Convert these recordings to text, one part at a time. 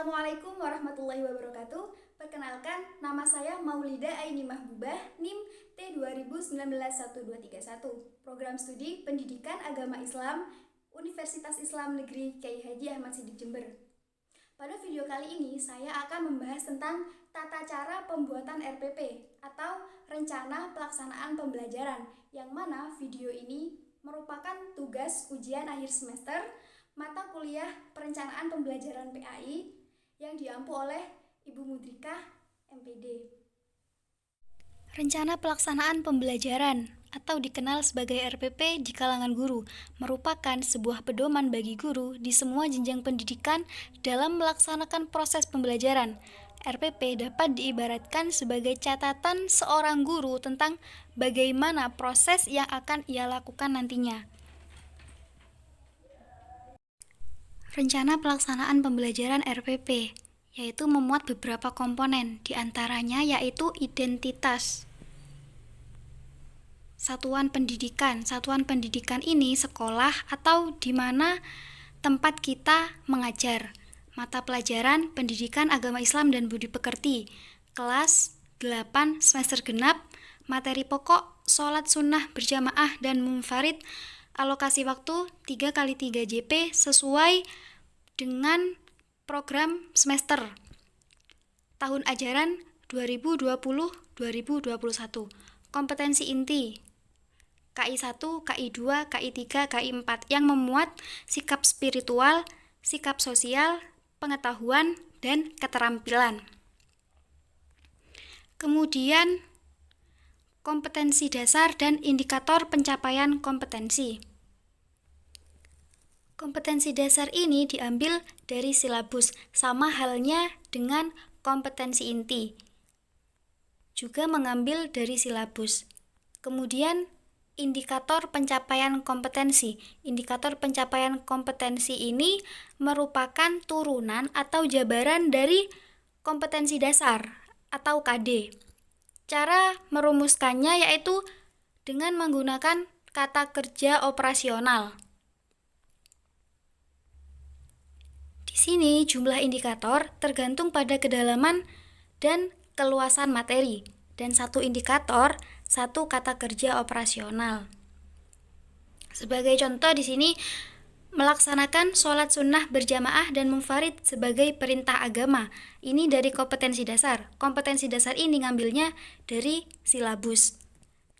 Assalamualaikum warahmatullahi wabarakatuh. Perkenalkan, nama saya Maulida Aini Mahbubah, NIM T20191231, Program Studi Pendidikan Agama Islam, Universitas Islam Negeri Kyai Haji Ahmad Siddiq Jember. Pada video kali ini, saya akan membahas tentang tata cara pembuatan RPP atau Rencana Pelaksanaan Pembelajaran, yang mana video ini merupakan tugas ujian akhir semester mata kuliah Perencanaan Pembelajaran PAI yang diampu oleh Ibu Mudrikah, MPD. Rencana Pelaksanaan Pembelajaran atau dikenal sebagai RPP di kalangan guru merupakan sebuah pedoman bagi guru di semua jenjang pendidikan dalam melaksanakan proses pembelajaran. RPP dapat diibaratkan sebagai catatan seorang guru tentang bagaimana proses yang akan ia lakukan nantinya. Rencana pelaksanaan pembelajaran RPP yaitu memuat beberapa komponen, diantaranya yaitu identitas, satuan pendidikan. Satuan pendidikan ini sekolah atau di mana tempat kita mengajar. Mata pelajaran Pendidikan Agama Islam dan Budi Pekerti, kelas 8 semester genap, materi pokok sholat sunnah berjamaah dan munfarid, alokasi waktu 3x3 JP sesuai dengan program semester tahun ajaran 2020-2021. Kompetensi inti KI 1, KI 2, KI 3, KI 4 yang memuat sikap spiritual, sikap sosial, pengetahuan, dan keterampilan. Kemudian kompetensi dasar dan indikator pencapaian kompetensi. Kompetensi dasar ini diambil dari silabus, sama halnya dengan kompetensi inti, juga mengambil dari silabus. Kemudian indikator pencapaian kompetensi. Indikator pencapaian kompetensi ini merupakan turunan atau jabaran dari kompetensi dasar atau KD. Cara merumuskannya yaitu dengan menggunakan kata kerja operasional. Di sini jumlah indikator tergantung pada kedalaman dan keluasan materi, dan satu indikator satu kata kerja operasional. Sebagai contoh di sini melaksanakan sholat sunnah berjamaah dan munfarid sebagai perintah agama. Ini dari kompetensi dasar. Kompetensi dasar ini ngambilnya dari silabus.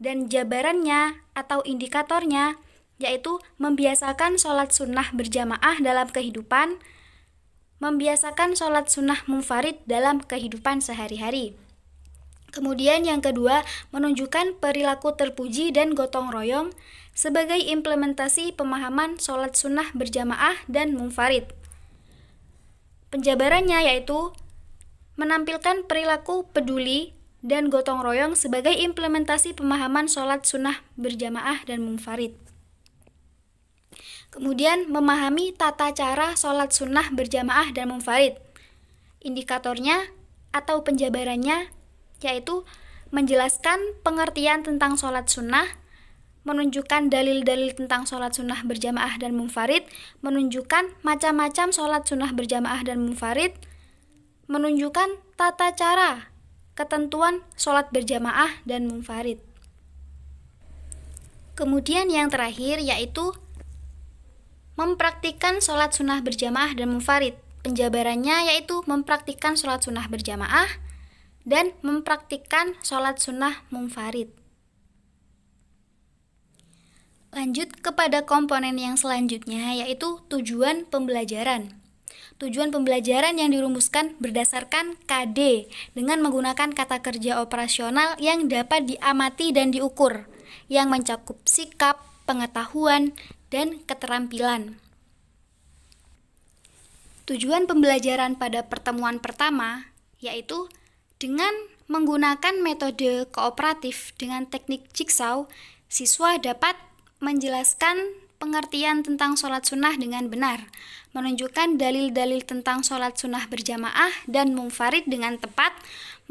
Dan jabarannya atau indikatornya yaitu membiasakan sholat sunnah berjamaah dalam kehidupan, membiasakan sholat sunnah munfarid dalam kehidupan sehari-hari. Kemudian yang kedua, menunjukkan perilaku terpuji dan gotong royong sebagai implementasi pemahaman sholat sunnah berjamaah dan munfarid. Penjabarannya yaitu menampilkan perilaku peduli dan gotong royong sebagai implementasi pemahaman sholat sunnah berjamaah dan munfarid. Kemudian memahami tata cara sholat sunnah berjamaah dan munfarid. Indikatornya atau penjabarannya yaitu menjelaskan pengertian tentang sholat sunnah, menunjukkan dalil-dalil tentang sholat sunnah berjamaah dan munfarid, menunjukkan macam-macam sholat sunnah berjamaah dan munfarid, menunjukkan tata cara ketentuan sholat berjamaah dan munfarid. Kemudian yang terakhir yaitu mempraktikkan sholat sunnah berjamaah dan munfarid. Penjabarannya yaitu mempraktikkan sholat sunnah berjamaah dan mempraktikkan sholat sunnah munfarid. Lanjut kepada komponen yang selanjutnya yaitu tujuan pembelajaran. Tujuan pembelajaran yang dirumuskan berdasarkan KD dengan menggunakan kata kerja operasional yang dapat diamati dan diukur, yang mencakup sikap, pengetahuan, dan keterampilan. Tujuan pembelajaran pada pertemuan pertama yaitu dengan menggunakan metode kooperatif dengan teknik jigsaw, siswa dapat menjelaskan pengertian tentang sholat sunnah dengan benar, menunjukkan dalil-dalil tentang sholat sunnah berjamaah dan munfarid dengan tepat,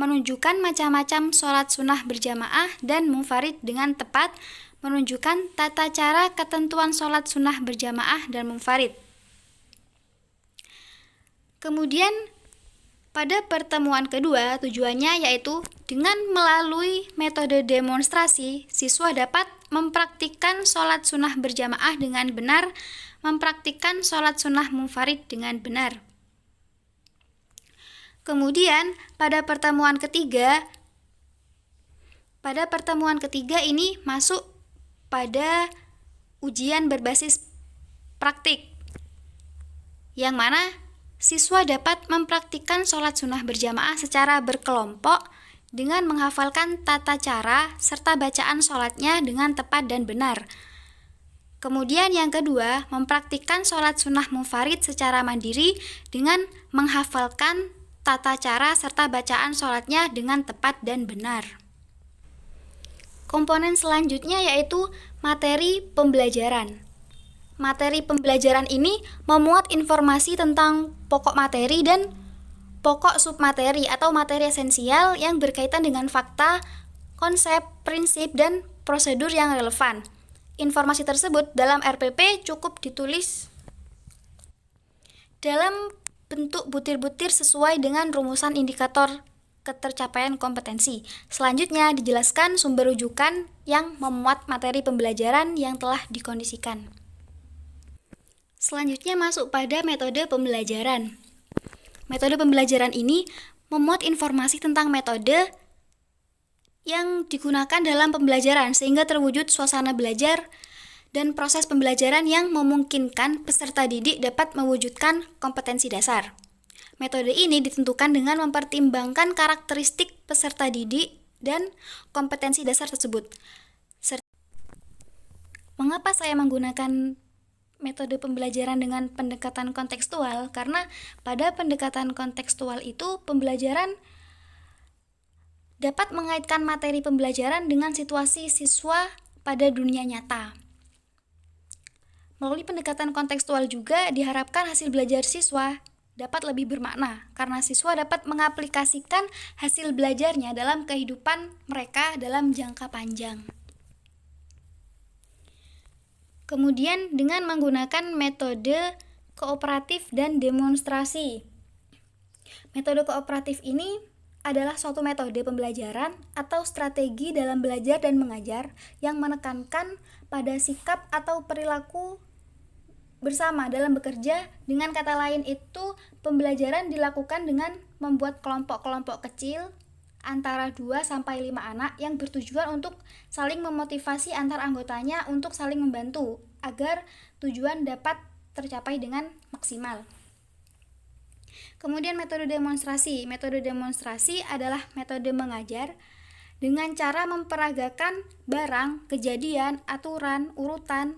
menunjukkan macam-macam sholat sunnah berjamaah dan munfarid dengan tepat, menunjukkan tata cara ketentuan sholat sunnah berjamaah dan munfarid. Kemudian Pada pertemuan kedua, tujuannya yaitu dengan melalui metode demonstrasi, siswa dapat mempraktikkan sholat sunnah berjamaah dengan benar, mempraktikkan sholat sunnah munfarid dengan benar. Kemudian, pada pertemuan ketiga ini masuk pada ujian berbasis praktik, yang mana siswa dapat mempraktikkan sholat sunnah berjamaah secara berkelompok dengan menghafalkan tata cara serta bacaan sholatnya dengan tepat dan benar. Kemudian yang kedua, mempraktikkan sholat sunnah munfarid secara mandiri dengan menghafalkan tata cara serta bacaan sholatnya dengan tepat dan benar. Komponen selanjutnya yaitu materi pembelajaran. Materi pembelajaran ini memuat informasi tentang pokok materi dan pokok submateri atau materi esensial yang berkaitan dengan fakta, konsep, prinsip, dan prosedur yang relevan. Informasi tersebut dalam RPP cukup ditulis dalam bentuk butir-butir sesuai dengan rumusan indikator ketercapaian kompetensi. Selanjutnya dijelaskan sumber rujukan yang memuat materi pembelajaran yang telah dikondisikan. Selanjutnya masuk pada metode pembelajaran. Metode pembelajaran ini memuat informasi tentang metode yang digunakan dalam pembelajaran sehingga terwujud suasana belajar dan proses pembelajaran yang memungkinkan peserta didik dapat mewujudkan kompetensi dasar. Metode ini ditentukan dengan mempertimbangkan karakteristik peserta didik dan kompetensi dasar tersebut. Mengapa saya menggunakan metode pembelajaran dengan pendekatan kontekstual? Karena pada pendekatan kontekstual itu pembelajaran dapat mengaitkan materi pembelajaran dengan situasi siswa pada dunia nyata. Melalui pendekatan kontekstual juga diharapkan hasil belajar siswa dapat lebih bermakna karena siswa dapat mengaplikasikan hasil belajarnya dalam kehidupan mereka dalam jangka panjang. Kemudian dengan menggunakan metode kooperatif dan demonstrasi. Metode kooperatif ini adalah suatu metode pembelajaran atau strategi dalam belajar dan mengajar yang menekankan pada sikap atau perilaku bersama dalam bekerja. Dengan kata lain itu, pembelajaran dilakukan dengan membuat kelompok-kelompok kecil antara 2 sampai 5 anak yang bertujuan untuk saling memotivasi antar anggotanya untuk saling membantu agar tujuan dapat tercapai dengan maksimal. Kemudian metode demonstrasi. Metode demonstrasi adalah metode mengajar dengan cara memperagakan barang, kejadian, aturan, urutan,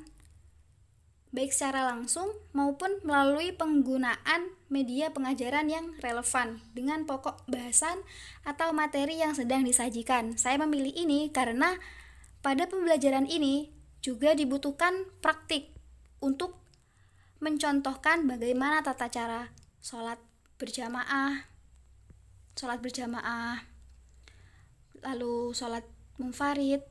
baik secara langsung maupun melalui penggunaan media pengajaran yang relevan dengan pokok bahasan atau materi yang sedang disajikan. Saya memilih ini karena pada pembelajaran ini juga dibutuhkan praktik untuk mencontohkan bagaimana tata cara sholat berjamaah, lalu sholat munfarid.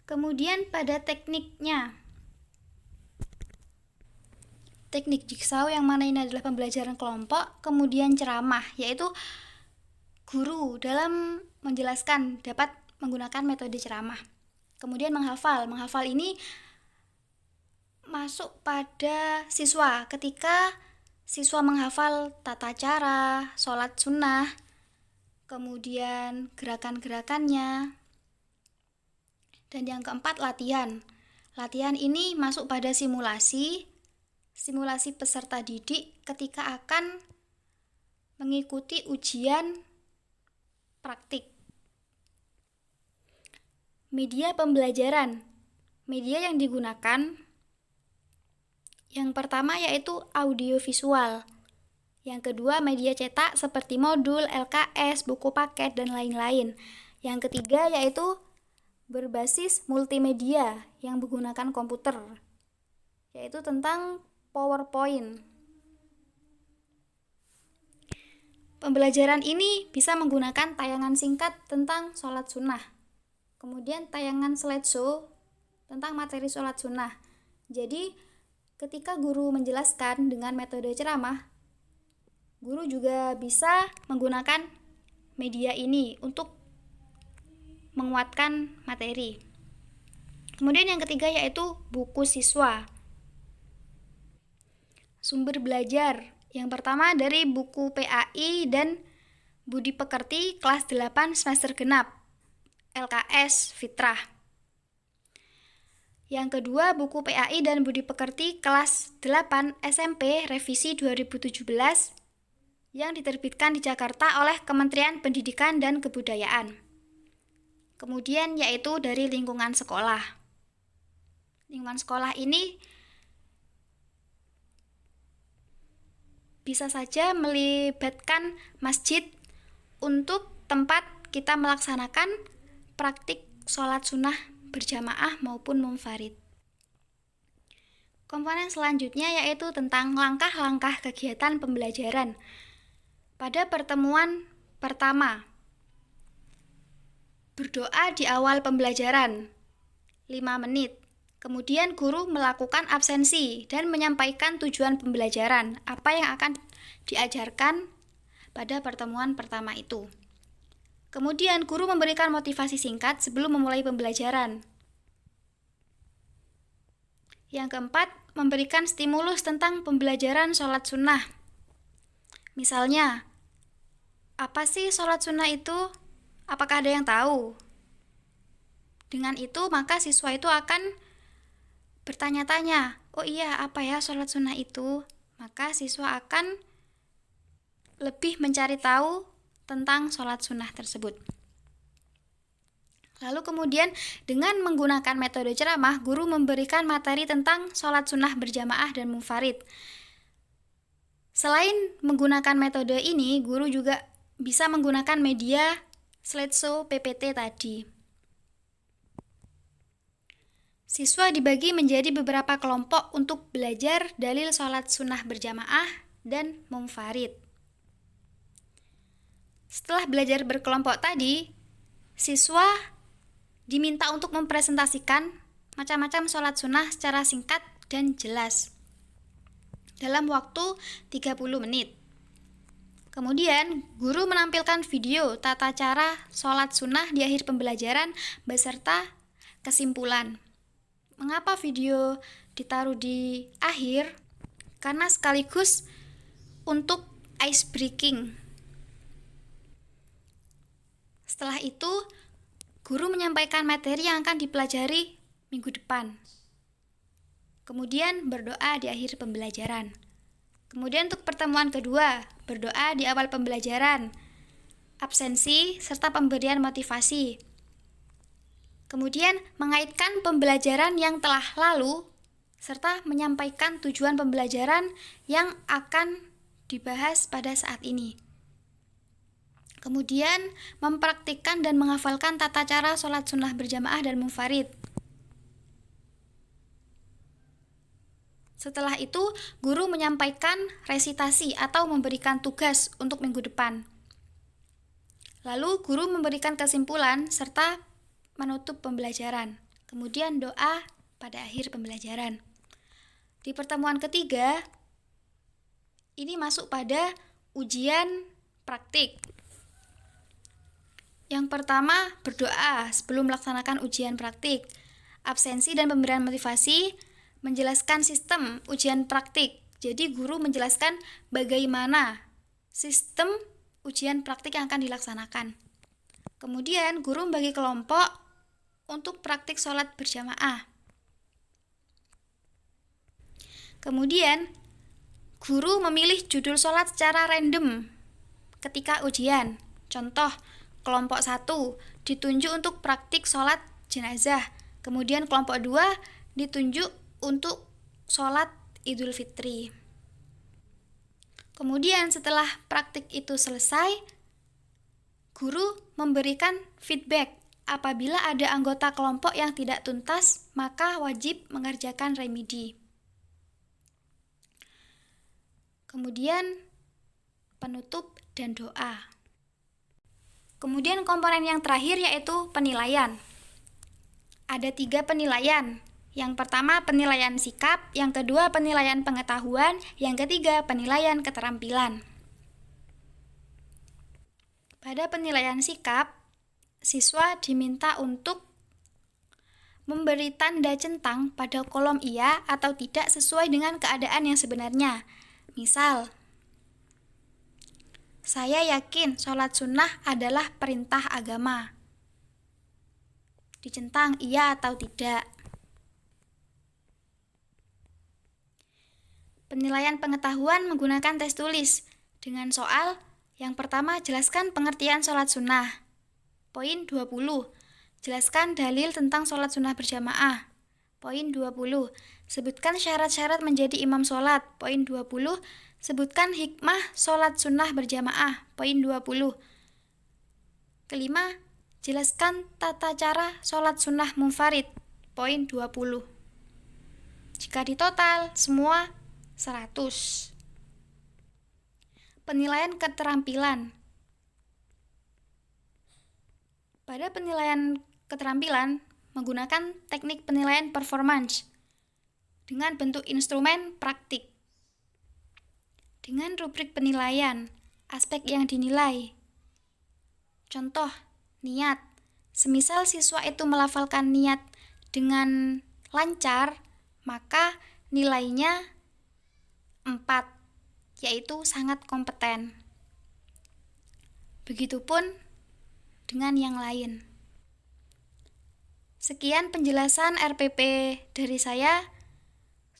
Kemudian pada tekniknya, teknik jigsaw yang mana ini adalah pembelajaran kelompok, kemudian ceramah, yaitu guru dalam menjelaskan dapat menggunakan metode ceramah. Kemudian menghafal ini masuk pada siswa ketika siswa menghafal tata cara sholat sunnah, kemudian gerakan-gerakannya. Dan yang keempat, latihan. Latihan ini masuk pada simulasi peserta didik ketika akan mengikuti ujian praktik. Media pembelajaran. Media yang digunakan yang pertama yaitu audiovisual. Yang kedua, media cetak seperti modul, LKS, buku paket, dan lain-lain. Yang ketiga yaitu berbasis multimedia yang menggunakan komputer, yaitu tentang PowerPoint. Pembelajaran ini bisa menggunakan tayangan singkat tentang sholat sunnah, kemudian tayangan slideshow tentang materi sholat sunnah. Jadi ketika guru menjelaskan dengan metode ceramah, Guru juga bisa menggunakan media ini untuk menguatkan materi. Kemudian yang ketiga yaitu buku siswa. Sumber belajar. Yang pertama dari buku PAI dan Budi Pekerti kelas 8 semester genap LKS Fitrah. Yang kedua buku PAI dan Budi Pekerti kelas 8 SMP revisi 2017 yang diterbitkan di Jakarta oleh Kementerian Pendidikan dan Kebudayaan. Kemudian yaitu dari lingkungan sekolah. Lingkungan sekolah ini bisa saja melibatkan masjid untuk tempat kita melaksanakan praktik sholat sunnah berjamaah maupun munfarid. Komponen selanjutnya yaitu tentang langkah-langkah kegiatan pembelajaran. Pada pertemuan pertama, berdoa di awal pembelajaran 5 menit. Kemudian guru melakukan absensi dan menyampaikan tujuan pembelajaran, apa yang akan diajarkan pada pertemuan pertama itu. Kemudian guru memberikan motivasi singkat sebelum memulai pembelajaran. Yang keempat, memberikan stimulus tentang pembelajaran sholat sunnah. Misalnya, apa sih sholat sunnah itu? Apakah ada yang tahu? Dengan itu, maka siswa itu akan bertanya-tanya, oh iya apa ya sholat sunnah itu? Maka siswa akan lebih mencari tahu tentang sholat sunnah tersebut. Lalu kemudian dengan menggunakan metode ceramah, guru memberikan materi tentang sholat sunnah berjamaah dan munfarid. Selain menggunakan metode ini, guru juga bisa menggunakan media slideshow PPT tadi. Siswa dibagi menjadi beberapa kelompok untuk belajar dalil sholat sunnah berjamaah dan munfarid. Setelah belajar berkelompok tadi, siswa diminta untuk mempresentasikan macam-macam sholat sunnah secara singkat dan jelas dalam waktu 30 menit. Kemudian, guru menampilkan video tata cara sholat sunnah di akhir pembelajaran beserta kesimpulan. Mengapa video ditaruh di akhir? Karena sekaligus untuk ice breaking. Setelah itu, guru menyampaikan materi yang akan dipelajari minggu depan. Kemudian berdoa di akhir pembelajaran. Kemudian untuk pertemuan kedua, berdoa di awal pembelajaran, absensi, serta pemberian motivasi. Kemudian mengaitkan pembelajaran yang telah lalu serta menyampaikan tujuan pembelajaran yang akan dibahas pada saat ini. Kemudian mempraktikkan dan menghafalkan tata cara sholat sunnah berjamaah dan munfarid. Setelah itu, guru menyampaikan resitasi atau memberikan tugas untuk minggu depan. Lalu guru memberikan kesimpulan serta menutup pembelajaran. Kemudian doa pada akhir pembelajaran. Di pertemuan ketiga, ini masuk pada ujian praktik. Yang pertama, berdoa sebelum melaksanakan ujian praktik. Absensi dan pemberian motivasi, menjelaskan sistem ujian praktik. Jadi guru menjelaskan bagaimana sistem ujian praktik yang akan dilaksanakan. Kemudian guru membagi kelompok untuk praktik sholat berjamaah. Kemudian guru memilih judul sholat secara random ketika ujian. Contoh, kelompok 1 ditunjuk untuk praktik sholat jenazah. Kemudian kelompok 2 ditunjuk untuk sholat Idul Fitri. Kemudian setelah praktik itu selesai, guru memberikan feedback. Apabila ada anggota kelompok yang tidak tuntas, maka wajib mengerjakan remedi. Kemudian penutup dan doa. Kemudian komponen yang terakhir yaitu penilaian. Ada 3 penilaian. Yang pertama penilaian sikap, yang kedua penilaian pengetahuan, yang ketiga penilaian keterampilan. Pada penilaian sikap, siswa diminta untuk memberi tanda centang pada kolom iya atau tidak sesuai dengan keadaan yang sebenarnya. Misal, saya yakin sholat sunnah adalah perintah agama. Dicentang iya atau tidak. Penilaian pengetahuan menggunakan tes tulis dengan soal yang pertama, jelaskan pengertian sholat sunnah. Poin 20. Jelaskan dalil tentang sholat sunnah berjamaah. Poin 20. Sebutkan syarat-syarat menjadi imam sholat. Poin 20. Sebutkan hikmah sholat sunnah berjamaah. Poin 20. Kelima, jelaskan tata cara sholat sunnah munfarid. Poin 20. Jika ditotal, semua 100. Penilaian keterampilan. Pada penilaian keterampilan menggunakan teknik penilaian performance dengan bentuk instrumen praktik. Dengan rubrik penilaian, aspek yang dinilai. Contoh, niat. Semisal siswa itu melafalkan niat dengan lancar, maka nilainya 4. Yaitu sangat kompeten. Begitupun dengan yang lain. Sekian penjelasan RPP dari saya.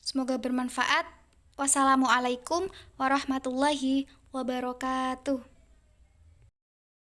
Semoga bermanfaat. Wassalamualaikum warahmatullahi wabarakatuh.